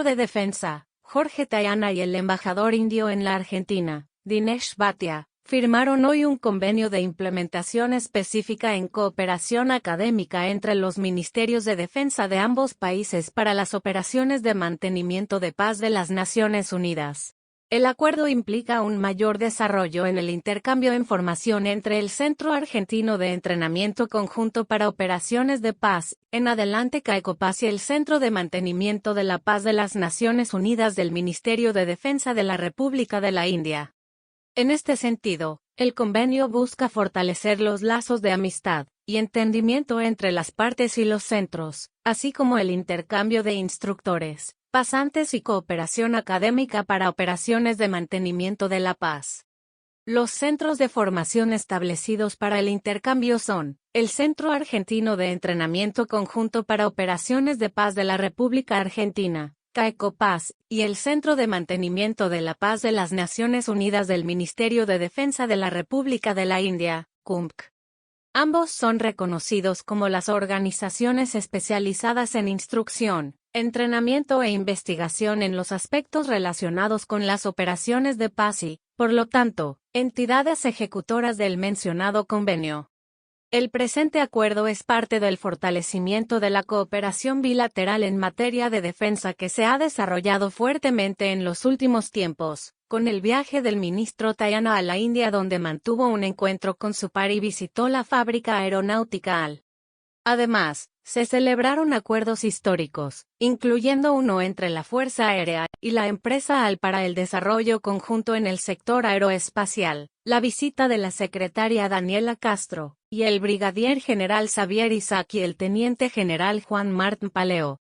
ministro de Defensa, Jorge Tayana, y el embajador indio en la Argentina, Dinesh Bhatia, firmaron hoy un convenio de implementación específica en cooperación académica entre los ministerios de defensa de ambos países para las operaciones de mantenimiento de paz de las Naciones Unidas. El acuerdo implica un mayor desarrollo en el intercambio de información entre el Centro Argentino de Entrenamiento Conjunto para Operaciones de Paz, en adelante CAECOPAS, y el Centro de Mantenimiento de la Paz de las Naciones Unidas del Ministerio de Defensa de la República de la India. En este sentido, el convenio busca fortalecer los lazos de amistad y entendimiento entre las partes y los centros, así como el intercambio de instructores, pasantes y cooperación académica para operaciones de mantenimiento de la paz. Los centros de formación establecidos para el intercambio son el Centro Argentino de Entrenamiento Conjunto para Operaciones de Paz de la República Argentina, CAECOPAS, y el Centro de Mantenimiento de la Paz de las Naciones Unidas del Ministerio de Defensa de la República de la India, CUMPC. Ambos son reconocidos como las organizaciones especializadas en instrucción, entrenamiento e investigación en los aspectos relacionados con las operaciones de paz y, por lo tanto, entidades ejecutoras del mencionado convenio. El presente acuerdo es parte del fortalecimiento de la cooperación bilateral en materia de defensa que se ha desarrollado fuertemente en los últimos tiempos, con el viaje del ministro Tayana a la India, donde mantuvo un encuentro con su par y visitó la fábrica aeronáutica AL. Además, se celebraron acuerdos históricos, incluyendo uno entre la Fuerza Aérea y la empresa AL para el desarrollo conjunto en el sector aeroespacial, la visita de la secretaria Daniela Castro, y el brigadier general Xavier Isaac y el teniente general Juan Martín Paleo,